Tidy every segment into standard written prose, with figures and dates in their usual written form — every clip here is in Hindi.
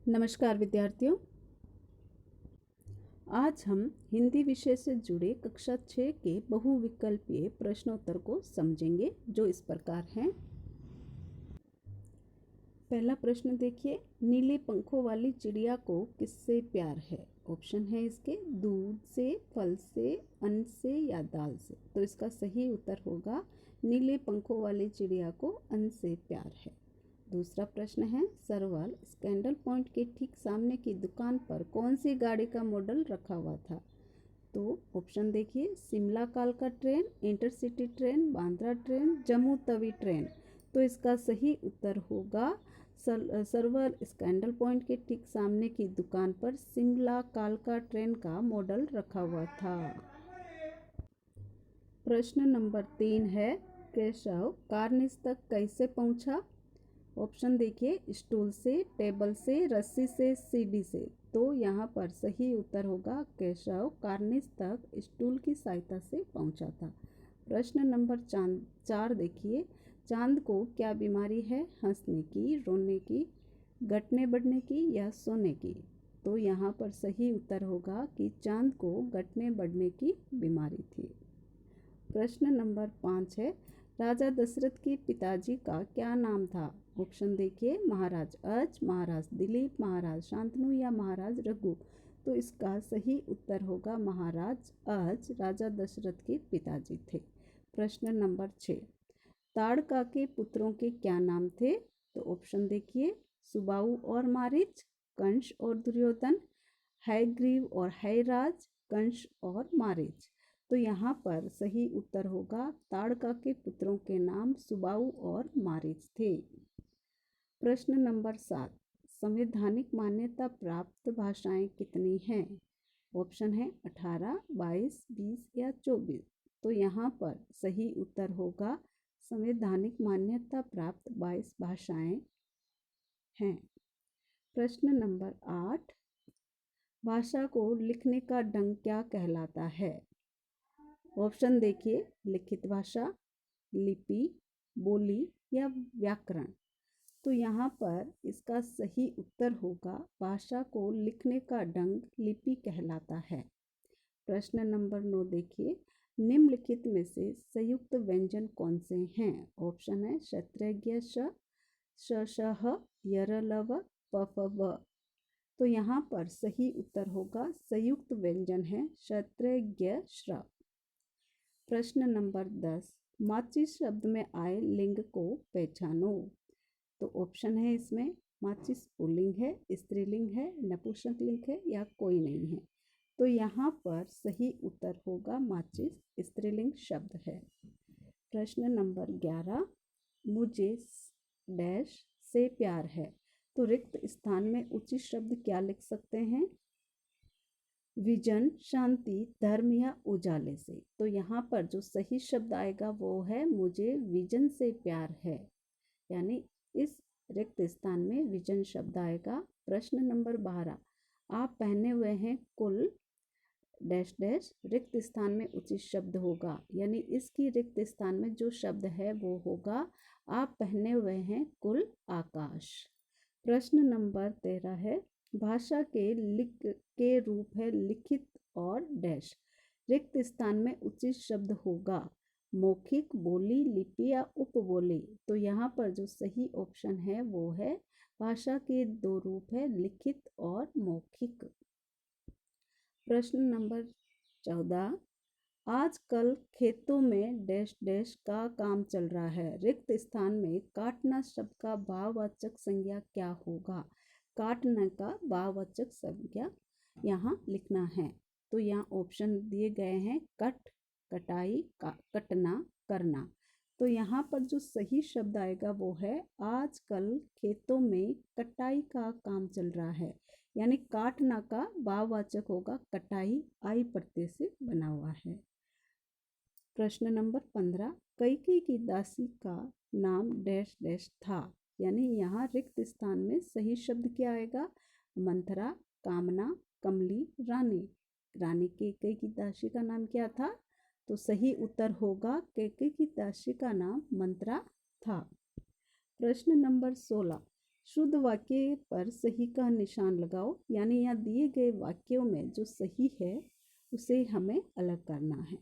नमस्कार विद्यार्थियों, आज हम हिंदी विषय से जुड़े कक्षा 6 के बहुविकल्पीय प्रश्नोत्तर को समझेंगे, जो इस प्रकार हैं। पहला प्रश्न देखिए, नीले पंखों वाली चिड़िया को किससे प्यार है? ऑप्शन है इसके दूध से, फल से, अन्न से या दाल से। तो इसका सही उत्तर होगा नीले पंखों वाली चिड़िया को अन्न से प्यार है। दूसरा प्रश्न है, सरवाल स्कैंडल पॉइंट के ठीक सामने की दुकान पर कौन सी गाड़ी का मॉडल रखा हुआ था? तो ऑप्शन देखिए, शिमला कालका train, intercity train, Bandra train, Jammu Tawi train. तो इसका सही उत्तर होगा सरवाल स्कैंडल पॉइंट के ठीक सामने की दुकान पर शिमला कालका ट्रेन का मॉडल रखा हुआ था। प्रश्न नंबर 3 है, केशव कारनिस तक कैसे पहुंचा? ऑप्शन देखिए, स्टूल से, टेबल से, रस्सी से, सीढ़ी से। तो यहाँ पर सही उत्तर होगा केशव कारनिस तक स्टूल की सहायता से पहुँचा था। प्रश्न नंबर 4 देखिए, चांद को क्या बीमारी है? हंसने की, रोने की, घटने बढ़ने की या सोने की? तो यहाँ पर सही उत्तर होगा कि चांद को घटने बढ़ने की बीमारी थी। प्रश्न नंबर 5 है, राजा दशरथ के पिताजी का क्या नाम था? ऑप्शन देखिए, महाराज अज, महाराज दिलीप, महाराज शांतनु या महाराज रघु। तो इसका सही उत्तर होगा महाराज अज राजा दशरथ के पिताजी थे। प्रश्न नंबर 6, ताड़का के पुत्रों के क्या नाम थे? तो ऑप्शन देखिए, सुबाहु और मारीच, कंस और दुर्योधन, हयग्रीव और हयराज, कंस और मारीच। तो यहाँ पर सही उत्तर होगा ताड़का के पुत्रों के नाम सुबाहु और मारीच थे। प्रश्न नंबर 7, संवैधानिक मान्यता प्राप्त भाषाएं कितनी हैं? ऑप्शन है 18, 22, 20 या 24। तो यहाँ पर सही उत्तर होगा संवैधानिक मान्यता प्राप्त 22 भाषाएं हैं। प्रश्न नंबर 8, भाषा को लिखने का ढंग क्या कहलाता है? ऑप्शन देखिए, लिखित भाषा, लिपि, बोली या व्याकरण। तो यहाँ पर इसका सही उत्तर होगा भाषा को लिखने का ढंग लिपि कहलाता है। प्रश्न नंबर 9 देखिए, निम्नलिखित में से संयुक्त व्यंजन कौन से हैं? ऑप्शन है क्षत्रज्ञ श, श, यर लव, प फ ब। तो यहाँ पर सही उत्तर होगा संयुक्त व्यंजन है क्षत्रज्ञ श्र। प्रश्न नंबर 10, माचिस शब्द में आए लिंग को पहचानो। तो ऑप्शन है इसमें, माचिस पुल्लिंग है, स्त्रीलिंग है, नपुंसकलिंग है या कोई नहीं है। तो यहाँ पर सही उत्तर होगा माचिस स्त्रीलिंग शब्द है। प्रश्न नंबर 11, मुझे डैश से प्यार है। तो रिक्त स्थान में उचित शब्द क्या लिख सकते हैं? विजन, शांति, धर्म या उजाले से। तो यहाँ पर जो सही शब्द आएगा वो है मुझे विजन से प्यार है, यानी इस रिक्त स्थान में विजन शब्द आएगा। प्रश्न नंबर 12, आप पहने हुए हैं कुल डैश डैश, रिक्त स्थान में उचित शब्द होगा, यानी इसकी रिक्त स्थान में जो शब्द है वो होगा आप पहने हुए हैं कुल आकाश। प्रश्न नंबर 13 है, भाषा के लिख के रूप है लिखित और डैश, रिक्त स्थान में उचित शब्द होगा मौखिक, बोली, लिपि या उपबोली। तो यहाँ पर जो सही ऑप्शन है वो है भाषा के दो रूप है लिखित और मौखिक। प्रश्न नंबर 14, आजकल खेतों में डैश डैश का काम चल रहा है, रिक्त स्थान में काटना शब्द का भाववाचक संज्ञा क्या होगा? काटने का भाववाचक संज्ञा यहाँ लिखना है। तो यहाँ ऑप्शन दिए गए हैं कट, कटाई, कटना, करना। तो यहाँ पर जो सही शब्द आएगा वो है आजकल खेतों में कटाई का काम चल रहा है, यानी काटना का भाववाचक होगा कटाई, आई प्रत्यय से बना हुआ है। प्रश्न नंबर 15, कैकेयी की दासी का नाम डैश डैश था, यानी यहाँ रिक्त स्थान में सही शब्द क्या आएगा? मंथरा, कामना, कमली, रानी। रानी कैकेयी की दासी का नाम क्या था? तो सही उत्तर होगा कैकेयी की दासी का नाम मंत्रा था। प्रश्न नंबर 16, शुद्ध वाक्य पर सही का निशान लगाओ, यानी यहाँ दिए गए वाक्यों में जो सही है उसे हमें अलग करना है।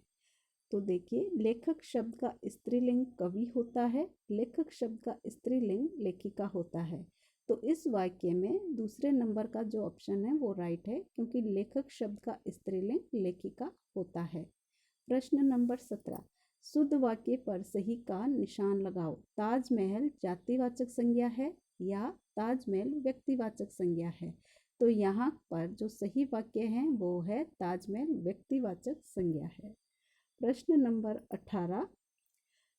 तो देखिए, लेखक शब्द का स्त्रीलिंग कवि होता है, लेखक शब्द का स्त्रीलिंग लेखिका होता है। तो इस वाक्य में दूसरे नंबर का जो ऑप्शन है वो राइट है, क्योंकि लेखक शब्द का स्त्रीलिंग लेखिका होता है। प्रश्न नंबर 17, शुद्ध वाक्य पर सही का निशान लगाओ। ताजमहल जातिवाचक संज्ञा है या ताजमहल व्यक्तिवाचक संज्ञा है? तो यहाँ पर जो सही वाक्य है वो है ताजमहल व्यक्तिवाचक संज्ञा है। प्रश्न नंबर 18,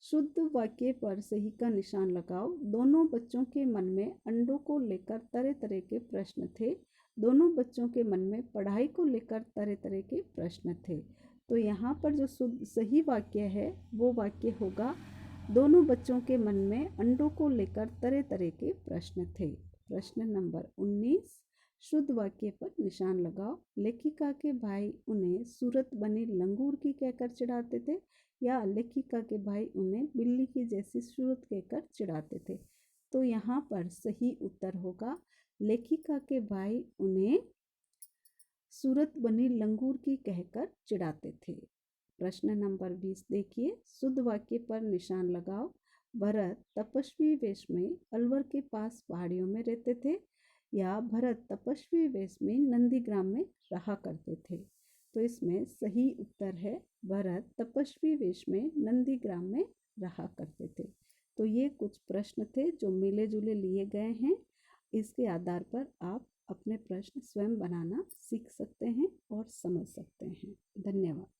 शुद्ध वाक्य पर सही का निशान लगाओ। दोनों बच्चों के मन में अंडों को लेकर तरह तरह के प्रश्न थे। दोनों बच्चों के मन में पढ़ाई को लेकर तरह तरह के प्रश्न थे। तो यहाँ पर जो सही वाक्य है वो वाक्य होगा, दोनों बच्चों के मन में अंडों को लेकर तरह तरह के प्रश्न थे। प्रश्न नंबर 19, शुद्ध वाक्य पर निशान लगाओ। लेखिका के भाई उन्हें सूरत बनी लंगूर की कहकर चिढ़ाते थे या लेखिका के भाई उन्हें बिल्ली की जैसी सूरत कहकर चिढ़ाते थे? तो यहाँ पर सही उत्तर होगा, लेखिका के भाई उन्हें सूरत बनी लंगूर की कहकर चिढ़ाते थे। प्रश्न नंबर 20 देखिए, शुद्ध वाक्य पर निशान लगाओ। भरत तपस्वी वेश में अलवर के पास पहाड़ियों में रहते थे या भरत तपस्वी वेश में नंदीग्राम में रहा करते थे? तो इसमें सही उत्तर है, भरत तपस्वी वेश में नंदीग्राम में रहा करते थे। तो ये कुछ प्रश्न थे जो मिले जुले लिए गए हैं। इसके आधार पर आप अपने प्रश्न स्वयं बनाना सीख सकते हैं और समझ सकते हैं। धन्यवाद।